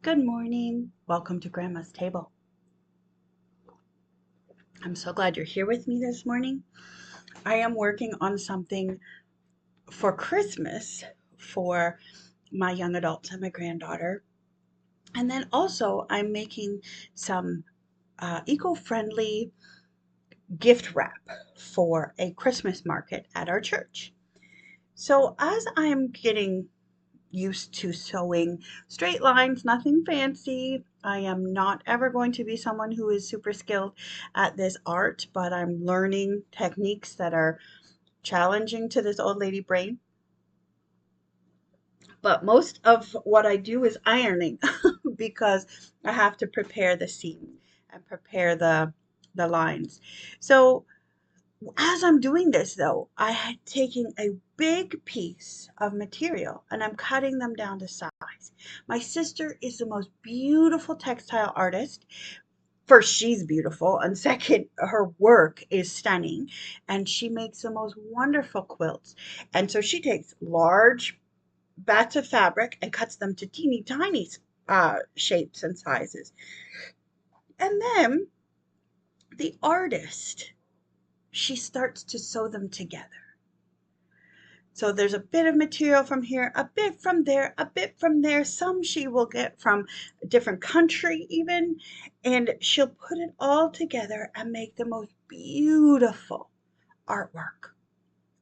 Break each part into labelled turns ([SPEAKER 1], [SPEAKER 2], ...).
[SPEAKER 1] Good morning. Welcome to Grandma's Table. I'm so glad you're here with me this morning. I am working on something for Christmas for my young adults and my granddaughter. And then also, I'm making some eco-friendly gift wrap for a Christmas market at our church. So, as I'm getting used to sewing straight lines, nothing fancy. I am not ever going to be someone who is super skilled at this art, but I'm learning techniques that are challenging to this old lady brain. But most of what I do is ironing because I have to prepare the seam and prepare the lines. So as I'm doing this though, I had taken a big piece of material and I'm cutting them down to size. My sister is the most beautiful textile artist. First, she's beautiful, and second, her work is stunning, and she makes the most wonderful quilts. And so she takes large bats of fabric and cuts them to teeny tiny shapes and sizes. And then the artist, she starts to sew them together. So there's a bit of material from here, a bit from there, a bit from there. Some she will get from a different country even, and she'll put it all together and make the most beautiful artwork,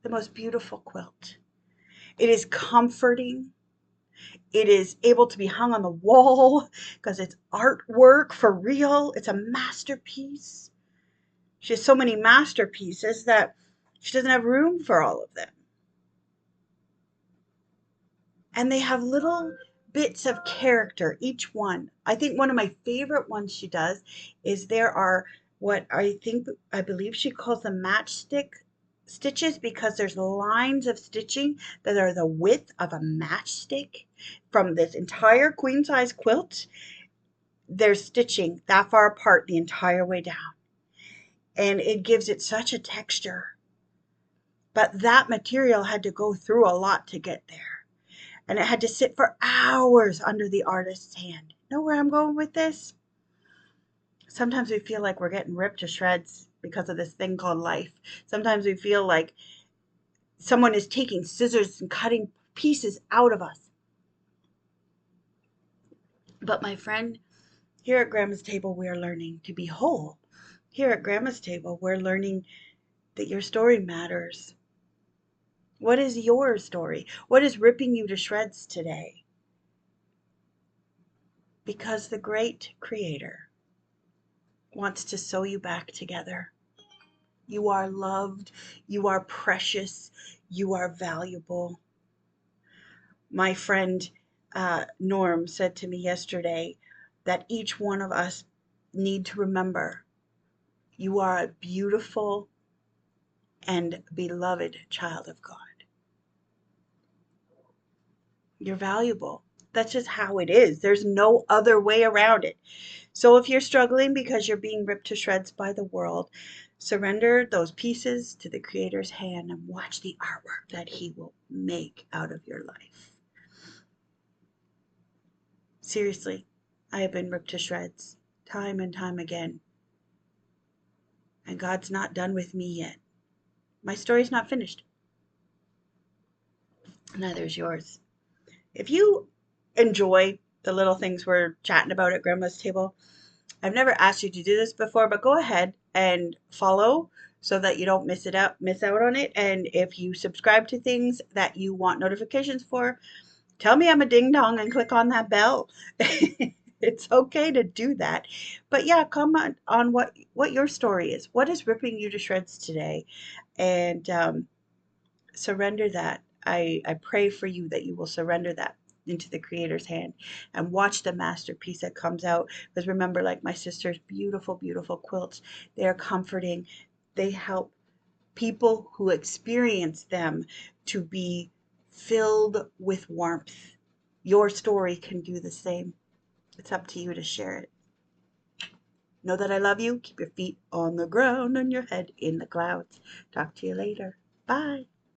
[SPEAKER 1] the most beautiful quilt. It is comforting. It is able to be hung on the wall because it's artwork for real. It's a masterpiece. She has so many masterpieces that she doesn't have room for all of them. And they have little bits of character, each one. I think one of my favorite ones she does is there are what I believe she calls them matchstick stitches because there's lines of stitching that are the width of a matchstick from this entire queen size quilt. There's stitching that far apart the entire way down. And it gives it such a texture. But that material had to go through a lot to get there. And it had to sit for hours under the artist's hand. Know where I'm going with this? Sometimes we feel like we're getting ripped to shreds because of this thing called life. Sometimes we feel like someone is taking scissors and cutting pieces out of us. But my friend, here at Grandma's Table, we are learning to be whole. Here at Grandma's Table, we're learning that your story matters. What is your story? What is ripping you to shreds today? Because the great Creator wants to sew you back together. You are loved. You are precious. You are valuable. My friend Norm said to me yesterday that each one of us need to remember you are a beautiful and beloved child of God. You're valuable. That's just how it is. There's no other way around it. So if you're struggling because you're being ripped to shreds by the world, surrender those pieces to the Creator's hand and watch the artwork that He will make out of your life. Seriously, I have been ripped to shreds time and time again. And God's not done with me yet. My story's not finished. Neither is yours. If you enjoy the little things we're chatting about at Grandma's Table, I've never asked you to do this before, but go ahead and follow so that you don't miss out on it. And if you subscribe to things that you want notifications for, tell me I'm a ding dong and click on that bell. It's okay to do that. But yeah, comment on what your story is. What is ripping you to shreds today? And surrender that. I pray for you that you will surrender that into the Creator's hand and watch the masterpiece that comes out. Because remember, like my sister's beautiful, beautiful quilts, they are comforting. They help people who experience them to be filled with warmth. Your story can do the same. It's up to you to share it. Know that I love you. Keep your feet on the ground and your head in the clouds. Talk to you later. Bye.